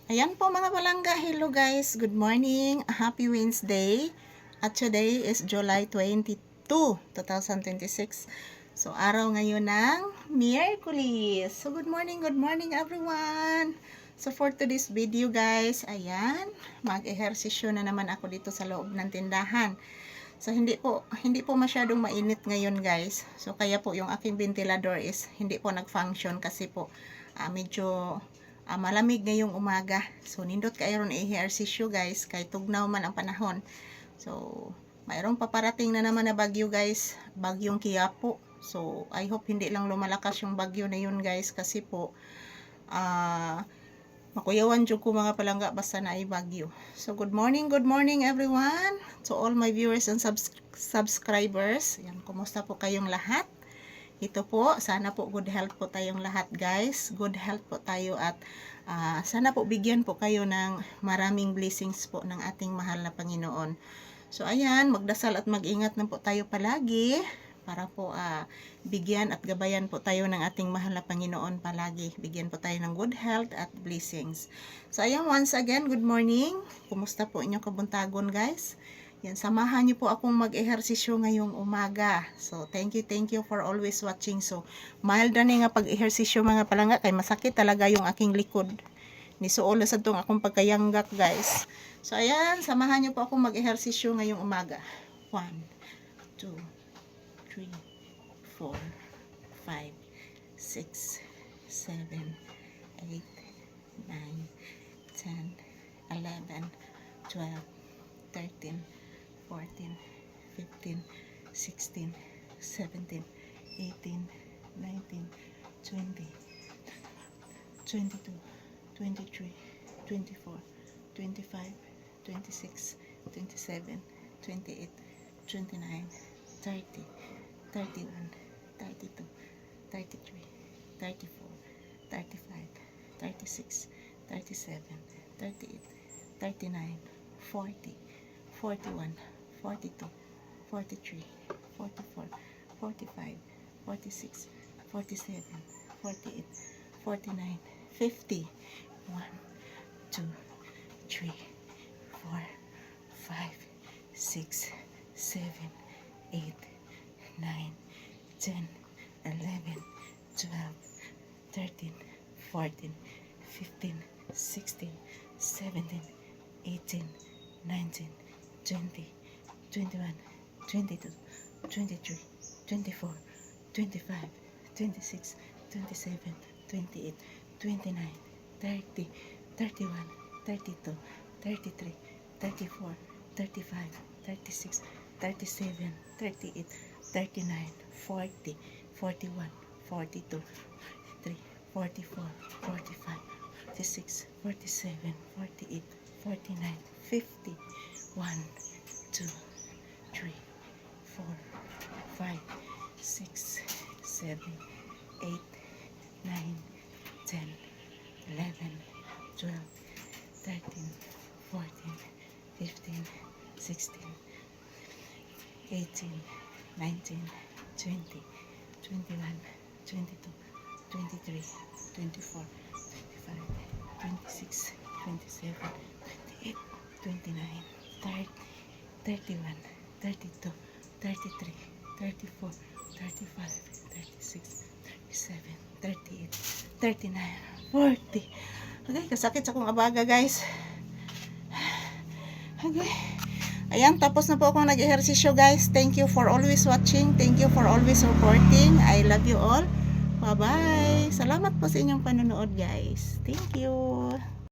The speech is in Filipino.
Ayan po mga palangga, hello guys, good morning, happy Wednesday. At today is July 22, 2026. So araw ngayon ng Miyerkules. So good morning everyone. So for today's video guys, ayan, mag-ehersisyo na naman ako dito sa loob ng tindahan. So hindi po masyadong mainit ngayon guys. So kaya po yung aking ventilador is hindi po nag-function kasi po medyo malamig ngayong umaga. So nindot kayo ron i-ehersisyo guys kay tugnaw man ang panahon. So mayroong paparating na naman na bagyo guys, bagyong Quiapo. So I hope hindi lang lumalakas yung bagyo na yun guys kasi po makuyawan jud ko mga palangga basta na ay bagyo. So good morning everyone to all my viewers and subscribers. Yan, kumusta po kayong lahat? Ito po, sana po good health po tayong lahat guys. Good health po tayo at sana po bigyan po kayo ng maraming blessings po ng ating mahal na Panginoon. So ayan, magdasal at mag-ingat na po tayo palagi para po bigyan at gabayan po tayo ng ating mahal na Panginoon palagi. Bigyan po tayo ng good health at blessings. So ayan, once again, good morning. Kumusta po inyong kabuntagon guys? Yan, samahan niyo po akong mag-ehersisyo ngayong umaga. So, thank you for always watching. So, mild na nga pag-ehersisyo mga palangga, kay masakit talaga yung aking likod. Nisuolo sa itong akong pagkayanggak, guys. So, ayan, samahan niyo po akong mag-ehersisyo ngayong umaga. 1, 2, 3, 4, 5, 6, 7, 8, 9, 10, 11, 12, 13, 14, 15, 16, 17, 18, 19, 20, 22, 23, 24, 25, 26, 27, 28, 29, 30, 31, 32, 33, 34, 35, 36, 37, 38, 39, 40, 41, 42, 43, 44, 45, 46, 47, 48, 49, 50, 1, 2, 3, 4, 5, 6, 7, 8, 9, 10, 11, 12, 13, 14, 15, 16, 17, 18, 19, 20, 21, 22, 23, 24, 25, 26, 27, 28, 29, 30, 31, 32, 33, 34, 35, 36, 37, 38, 39, 40, 41, 42, 43, 44, 45, 46, 47, 48, 49, 50, 1, 2, 3, 4, 5, 6, 7, 8, 9, 10, 11, 12, 13, 14, 15, 16, 18, 19, 20, 21, 22, 23, 24, 25, 26, 27, 28, 29, 30, 31, 32, 33, 34, 35, 36, 37, 38, 39, 40. Okay, kasakit sa akong abaga guys. Okay. Ayan, tapos na po akong nag-ehersisyo guys. Thank you for always watching. Thank you for always supporting. I love you all. Bye-bye. Salamat po sa inyong panonood guys. Thank you.